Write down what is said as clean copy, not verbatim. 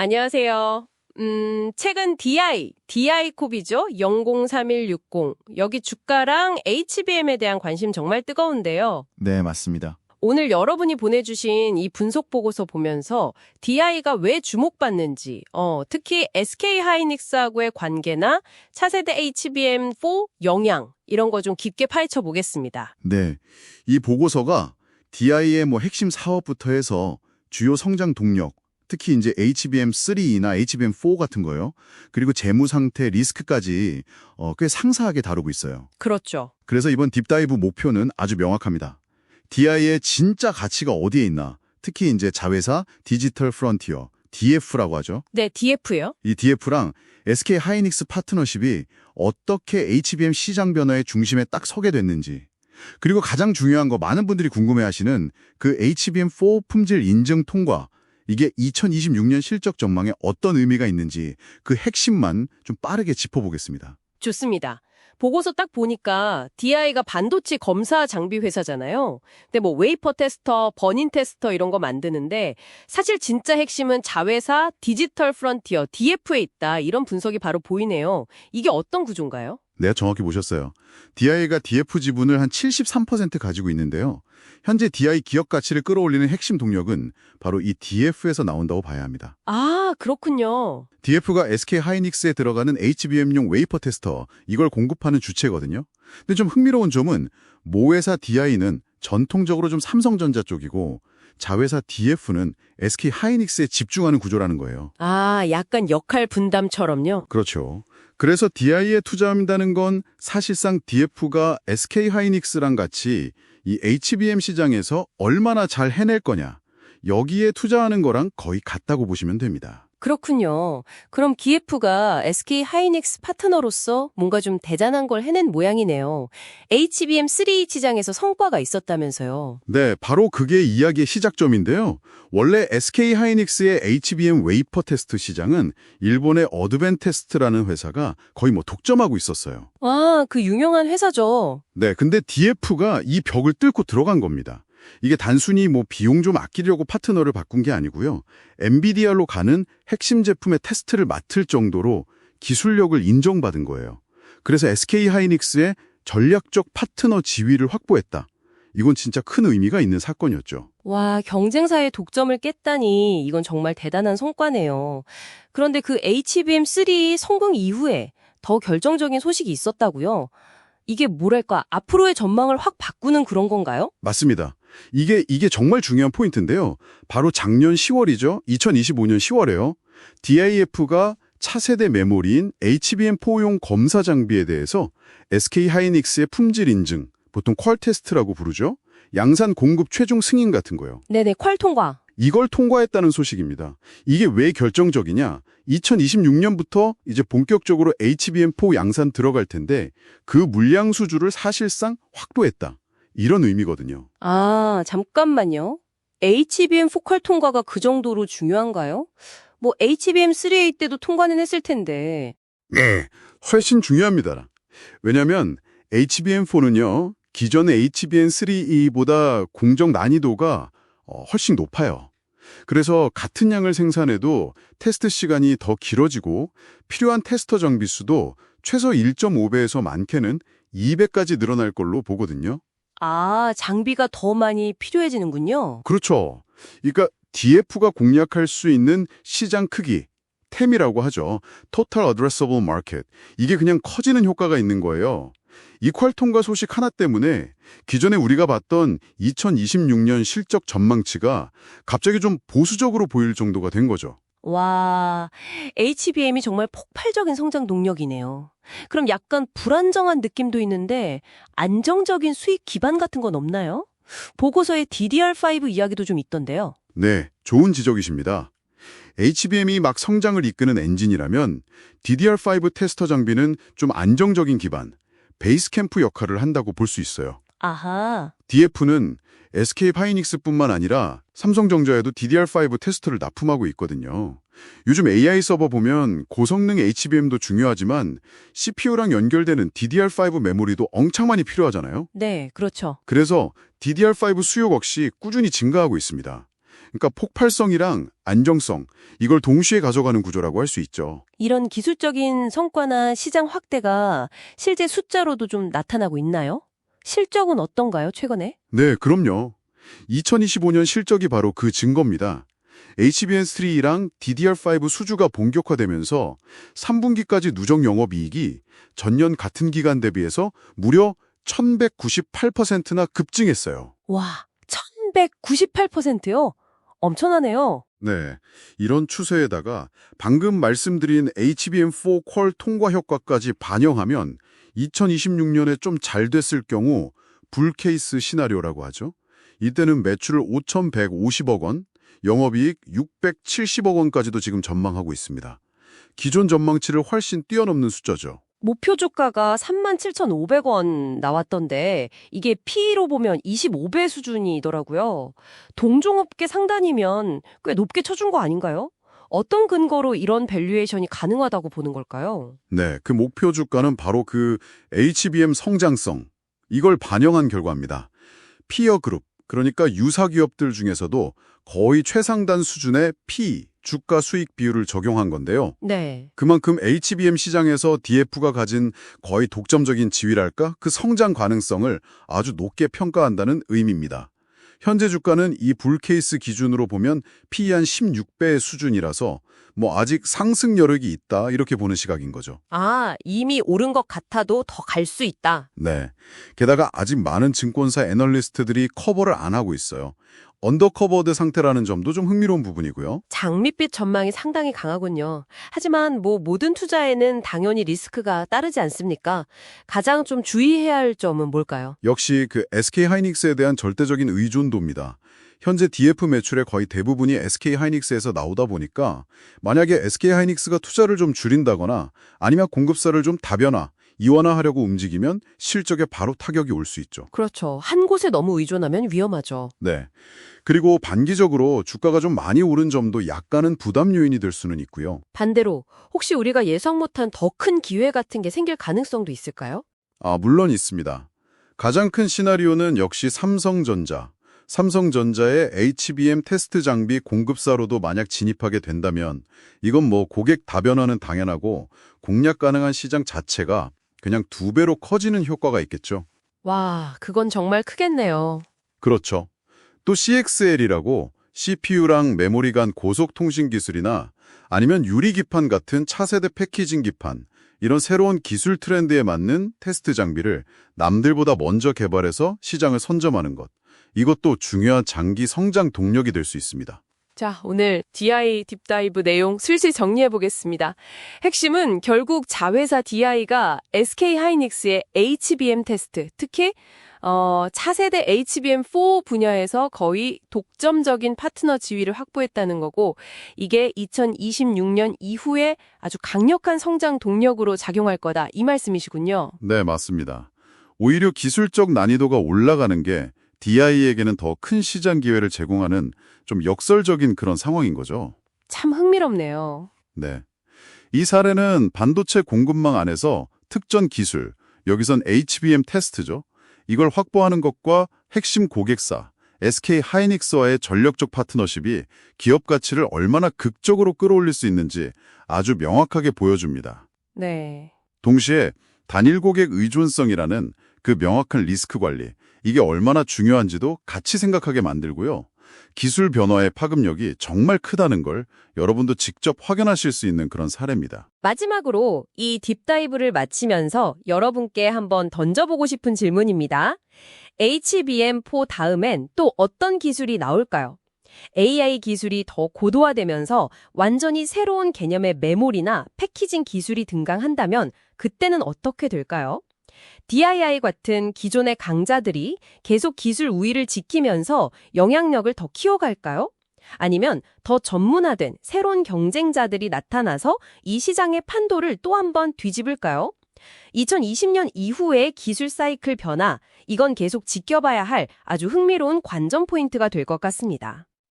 안녕하세요. 최근 DI 콥이죠. 003160. 여기 주가랑 HBM에 대한 관심 정말 뜨거운데요. 네, 맞습니다. 오늘 여러분이 보내주신 이 분석 보고서 보면서 DI가 왜 주목받는지, 특히 SK하이닉스하고의 관계나 차세대 HBM4 영향, 이런 거 좀 깊게 파헤쳐 보겠습니다. 네, 이 보고서가 DI의 핵심 사업부터 해서 주요 성장 동력, 특히 이제 HBM3나 HBM4 같은 거요. 그리고 재무 상태, 리스크까지 꽤 상세하게 다루고 있어요. 그렇죠. 그래서 이번 딥다이브 목표는 아주 명확합니다. DI의 진짜 가치가 어디에 있나? 특히 이제 자회사 디지털 프론티어, DF라고 하죠. 네, DF요? 이 DF랑 SK 하이닉스 파트너십이 어떻게 HBM 시장 변화의 중심에 딱 서게 됐는지, 그리고 가장 중요한 거 많은 분들이 궁금해하시는 그 HBM4 품질 인증 통과, 이게 2026년 실적 전망에 어떤 의미가 있는지 그 핵심만 좀 빠르게 짚어보겠습니다. 좋습니다. 보고서 딱 보니까 DI가 반도체 검사 장비 회사잖아요. 근데 웨이퍼 테스터, 버닌 테스터 이런 거 만드는데 사실 진짜 핵심은 자회사 디지털 프론티어, DF에 있다. 이런 분석이 바로 보이네요. 이게 어떤 구조인가요? 네, 정확히 보셨어요. DI가 DF 지분을 한 73% 가지고 있는데요. 현재 DI 기업 가치를 끌어올리는 핵심 동력은 바로 이 DF에서 나온다고 봐야 합니다. 아, 그렇군요. DF가 SK 하이닉스에 들어가는 HBM용 웨이퍼 테스터, 이걸 공급하는 주체거든요. 근데 좀 흥미로운 점은 모회사 DI는 전통적으로 좀 삼성전자 쪽이고 자회사 DF는 SK 하이닉스에 집중하는 구조라는 거예요. 아, 약간 역할 분담처럼요? 그렇죠. 그래서 DI에 투자한다는 건 사실상 DF가 SK 하이닉스랑 같이 이 HBM 시장에서 얼마나 잘 해낼 거냐, 여기에 투자하는 거랑 거의 같다고 보시면 됩니다. 그렇군요. 그럼 DF가 SK 하이닉스 파트너로서 뭔가 좀 대단한 걸 해낸 모양이네요. HBM3 시장에서 성과가 있었다면서요. 네, 바로 그게 이야기의 시작점인데요. 원래 SK 하이닉스의 HBM 웨이퍼 테스트 시장은 일본의 어드밴테스트라는 회사가 거의 독점하고 있었어요. 아, 그 유명한 회사죠. 네, 근데 DF가 이 벽을 뚫고 들어간 겁니다. 이게 단순히 비용 좀 아끼려고 파트너를 바꾼 게 아니고요. 엔비디아로 가는 핵심 제품의 테스트를 맡을 정도로 기술력을 인정받은 거예요. 그래서 SK 하이닉스의 전략적 파트너 지위를 확보했다. 이건 진짜 큰 의미가 있는 사건이었죠. 와, 경쟁사의 독점을 깼다니 이건 정말 대단한 성과네요. 그런데 그 HBM3 성공 이후에 더 결정적인 소식이 있었다고요? 이게 뭐랄까, 앞으로의 전망을 확 바꾸는 그런 건가요? 맞습니다. 이게 정말 중요한 포인트인데요. 바로 작년 10월이죠. 2025년 10월에요. DIF가 차세대 메모리인 HBM4용 검사 장비에 대해서 SK 하이닉스의 품질 인증, 보통 퀄 테스트라고 부르죠. 양산 공급 최종 승인 같은 거요. 네네, 퀄 통과. 이걸 통과했다는 소식입니다. 이게 왜 결정적이냐? 2026년부터 이제 본격적으로 HBM4 양산 들어갈 텐데 그 물량 수주를 사실상 확보했다. 이런 의미거든요. 아, 잠깐만요. HBM4 퀄 통과가 그 정도로 중요한가요? HBM3A 때도 통과는 했을 텐데. 네, 훨씬 중요합니다. 왜냐하면 HBM4는요, 기존의 HBM3E보다 공정 난이도가 훨씬 높아요. 그래서 같은 양을 생산해도 테스트 시간이 더 길어지고 필요한 테스터 장비 수도 최소 1.5배에서 많게는 2배까지 늘어날 걸로 보거든요. 아, 장비가 더 많이 필요해지는군요. 그렇죠. 그러니까 DF가 공략할 수 있는 시장 크기, TAM이라고 하죠. Total Addressable Market. 이게 그냥 커지는 효과가 있는 거예요. 이 퀄 통과 소식 하나 때문에 기존에 우리가 봤던 2026년 실적 전망치가 갑자기 좀 보수적으로 보일 정도가 된 거죠. 와, HBM이 정말 폭발적인 성장 동력이네요. 그럼 약간 불안정한 느낌도 있는데 안정적인 수익 기반 같은 건 없나요? 보고서에 DDR5 이야기도 좀 있던데요. 네, 좋은 지적이십니다. HBM이 막 성장을 이끄는 엔진이라면 DDR5 테스터 장비는 좀 안정적인 기반, 베이스 캠프 역할을 한다고 볼 수 있어요. 아하. DF는 SK 하이닉스뿐만 아니라 삼성전자에도 DDR5 테스터를 납품하고 있거든요. 요즘 AI 서버 보면 고성능 HBM도 중요하지만 CPU랑 연결되는 DDR5 메모리도 엄청 많이 필요하잖아요. 네, 그렇죠. 그래서 DDR5 수요 역시 꾸준히 증가하고 있습니다. 그러니까 폭발성이랑 안정성, 이걸 동시에 가져가는 구조라고 할 수 있죠. 이런 기술적인 성과나 시장 확대가 실제 숫자로도 좀 나타나고 있나요? 실적은 어떤가요, 최근에? 네, 그럼요. 2025년 실적이 바로 그 증거입니다. HBM3랑 DDR5 수주가 본격화되면서 3분기까지 누적 영업이익이 전년 같은 기간 대비해서 무려 1198%나 급증했어요. 와, 1198%요? 엄청나네요. 네, 이런 추세에다가 방금 말씀드린 HBM4 퀄 통과 효과까지 반영하면 2026년에 좀 잘 됐을 경우 불케이스 시나리오라고 하죠. 이때는 매출을 5,150억 원, 영업이익 670억 원까지도 지금 전망하고 있습니다. 기존 전망치를 훨씬 뛰어넘는 숫자죠. 목표 주가가 37,500원 나왔던데 이게 P로 보면 25배 수준이더라고요. 동종업계 상단이면 꽤 높게 쳐준 거 아닌가요? 어떤 근거로 이런 밸류에이션이 가능하다고 보는 걸까요? 네, 그 목표 주가는 바로 그 HBM 성장성, 이걸 반영한 결과입니다. 피어 그룹, 그러니까 유사 기업들 중에서도 거의 최상단 수준의 P, 주가 수익 비율을 적용한 건데요. 네. 그만큼 HBM 시장에서 DF가 가진 거의 독점적인 지위랄까? 그 성장 가능성을 아주 높게 평가한다는 의미입니다. 현재 주가는 이 불케이스 기준으로 보면 P 한 16배의 수준이라서 아직 상승 여력이 있다 이렇게 보는 시각인 거죠. 아, 이미 오른 것 같아도 더 갈 수 있다. 네. 게다가 아직 많은 증권사 애널리스트들이 커버를 안 하고 있어요. 언더커버드 상태라는 점도 좀 흥미로운 부분이고요. 장밋빛 전망이 상당히 강하군요. 하지만 모든 투자에는 당연히 리스크가 따르지 않습니까? 가장 좀 주의해야 할 점은 뭘까요? 역시 그 SK하이닉스에 대한 절대적인 의존도입니다. 현재 DF 매출의 거의 대부분이 SK하이닉스에서 나오다 보니까 만약에 SK하이닉스가 투자를 좀 줄인다거나 아니면 공급사를 좀 다변화, 이원화하려고 움직이면 실적에 바로 타격이 올 수 있죠. 그렇죠. 한 곳에 너무 의존하면 위험하죠. 네. 그리고 단기적으로 주가가 좀 많이 오른 점도 약간은 부담 요인이 될 수는 있고요. 반대로 혹시 우리가 예상 못한 더 큰 기회 같은 게 생길 가능성도 있을까요? 물론 있습니다. 가장 큰 시나리오는 역시 삼성전자. 삼성전자의 HBM 테스트 장비 공급사로도 만약 진입하게 된다면 이건 고객 다변화는 당연하고 공략 가능한 시장 자체가 그냥 2배로 커지는 효과가 있겠죠. 와, 그건 정말 크겠네요. 그렇죠. 또 CXL이라고 CPU랑 메모리 간 고속통신 기술이나 아니면 유리기판 같은 차세대 패키징 기판, 이런 새로운 기술 트렌드에 맞는 테스트 장비를 남들보다 먼저 개발해서 시장을 선점하는 것. 이것도 중요한 장기 성장 동력이 될 수 있습니다. 자, 오늘 DI 딥다이브 내용 슬슬 정리해 보겠습니다. 핵심은 결국 자회사 DI가 SK하이닉스의 HBM 테스트, 특히 차세대 HBM4 분야에서 거의 독점적인 파트너 지위를 확보했다는 거고, 이게 2026년 이후에 아주 강력한 성장 동력으로 작용할 거다, 이 말씀이시군요. 네, 맞습니다. 오히려 기술적 난이도가 올라가는 게 DI에게는 더 큰 시장 기회를 제공하는 좀 역설적인 그런 상황인 거죠. 참 흥미롭네요. 네. 이 사례는 반도체 공급망 안에서 특전 기술, 여기선 HBM 테스트죠. 이걸 확보하는 것과 핵심 고객사, SK하이닉스와의 전력적 파트너십이 기업 가치를 얼마나 극적으로 끌어올릴 수 있는지 아주 명확하게 보여줍니다. 네. 동시에 단일 고객 의존성이라는 그 명확한 리스크 관리, 이게 얼마나 중요한지도 같이 생각하게 만들고요. 기술 변화의 파급력이 정말 크다는 걸 여러분도 직접 확인하실 수 있는 그런 사례입니다. 마지막으로 이 딥다이브를 마치면서 여러분께 한번 던져보고 싶은 질문입니다. HBM4 다음엔 또 어떤 기술이 나올까요? AI 기술이 더 고도화되면서 완전히 새로운 개념의 메모리나 패키징 기술이 등장한다면 그때는 어떻게 될까요? DII 같은 기존의 강자들이 계속 기술 우위를 지키면서 영향력을 더 키워갈까요? 아니면 더 전문화된 새로운 경쟁자들이 나타나서 이 시장의 판도를 또 한 번 뒤집을까요? 2020년 이후의 기술 사이클 변화, 이건 계속 지켜봐야 할 아주 흥미로운 관전 포인트가 될 것 같습니다.